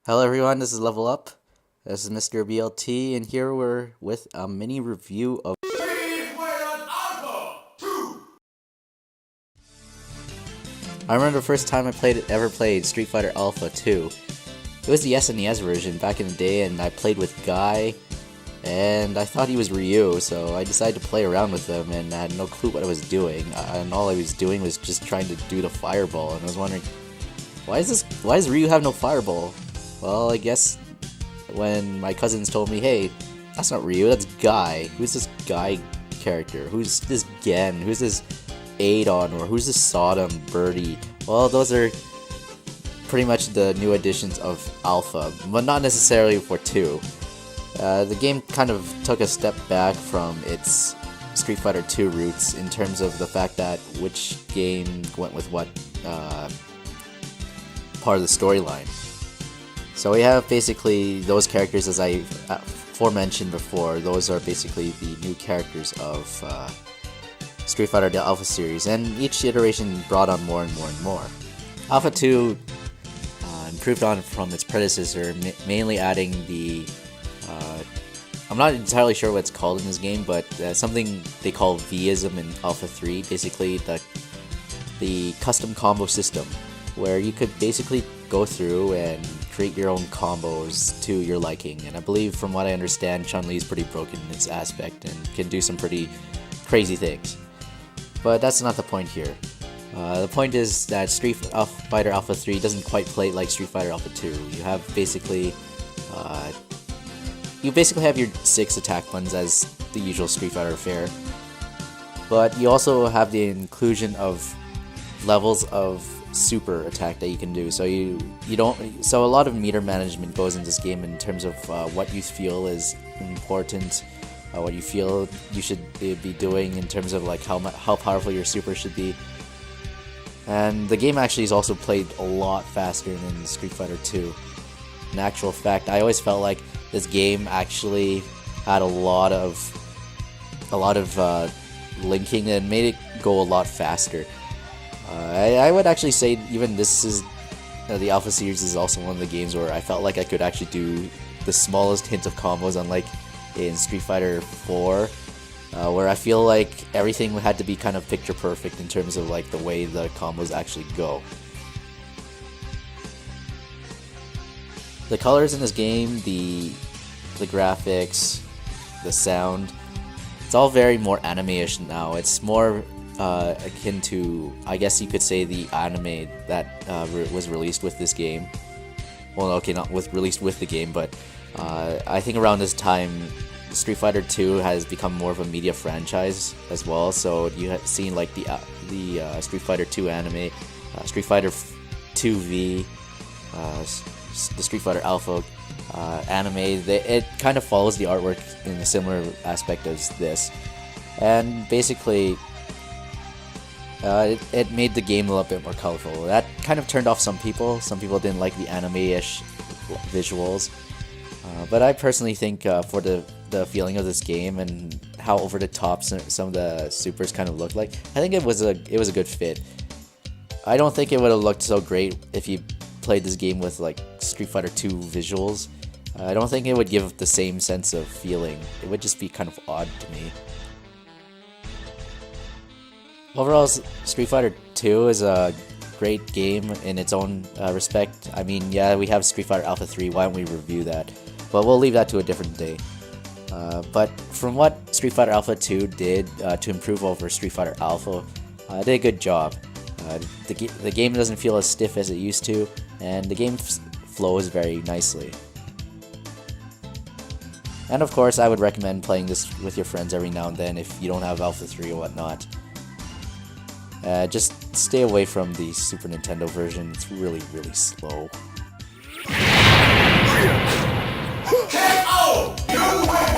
Hello everyone, this is Level Up. This is Mr. BLT, and here we're with a mini review of. Street Fighter Alpha 2. I remember the first time I ever played Street Fighter Alpha 2. It was the SNES version back in the day, and I played with Guy, and I thought he was Ryu, so I decided to play around with him, and I had no clue what I was doing. And all I was doing was just trying to do the fireball, and I was wondering, why does Ryu have no fireball? Well, I guess when my cousins told me, hey, that's not Ryu, that's Guy. Who's this Guy character? Who's this Gen? Who's this Adon? Or who's this Sodom, Birdie? Well, those are pretty much the new additions of Alpha, but not necessarily for 2. The game kind of took a step back from its Street Fighter 2 roots in terms of the fact that which game went with what part of the storyline. So we have basically those characters, as I aforementioned before. Those are basically the new characters of Street Fighter the Alpha series, and each iteration brought on more and more and more. Alpha 2 improved on from its predecessor, mainly adding the I'm not entirely sure what it's called in this game, but something they call Vism in Alpha 3, basically the custom combo system, where you could basically go through and create your own combos to your liking. And I believe, from what I understand, Chun-Li is pretty broken in this aspect and can do some pretty crazy things. But that's not the point here. The point is that Street Fighter Alpha 3 doesn't quite play like Street Fighter Alpha 2. You have basically have your 6 attack buttons as the usual Street Fighter fare, but you also have the inclusion of levels of super attack that you can do. So so a lot of meter management goes into this game in terms of what you feel is important, what you feel you should be doing in terms of like how powerful your super should be. And the game actually is also played a lot faster than Street Fighter 2. In actual fact, I always felt like this game actually had a lot of linking and made it go a lot faster. I would actually say even this is the Alpha series is also one of the games where I felt like I could actually do the smallest hint of combos, unlike in Street Fighter 4, where I feel like everything had to be kind of picture perfect in terms of like the way the combos actually go. The colors in this game, the graphics, the sound, it's all very more anime-ish now. It's more akin to, I guess you could say, the anime that was released with this game. Well, okay, not released with the game, but I think around this time, Street Fighter 2 has become more of a media franchise as well. So you have seen like the Street Fighter 2 anime, Street Fighter 2V, the Street Fighter Alpha anime. It kind of follows the artwork in a similar aspect as this, and basically it made the game a little bit more colorful. That kind of turned off some people. Some people didn't like the anime-ish visuals, but I personally think for the feeling of this game and how over the top some of the supers kind of looked like, I think it was a good fit. I don't think it would have looked so great if you played this game with like Street Fighter 2 visuals. I don't think it would give the same sense of feeling. It would just be kind of odd to me. Overall, Street Fighter 2 is a great game in its own respect. I mean, yeah, we have Street Fighter Alpha 3, why don't we review that? But we'll leave that to a different day. But from what Street Fighter Alpha 2 did to improve over Street Fighter Alpha, it did a good job. The game doesn't feel as stiff as it used to, and the game flows very nicely. And of course, I would recommend playing this with your friends every now and then if you don't have Alpha 3 or whatnot. Just stay away from the Super Nintendo version. It's really, really slow. KO! You win!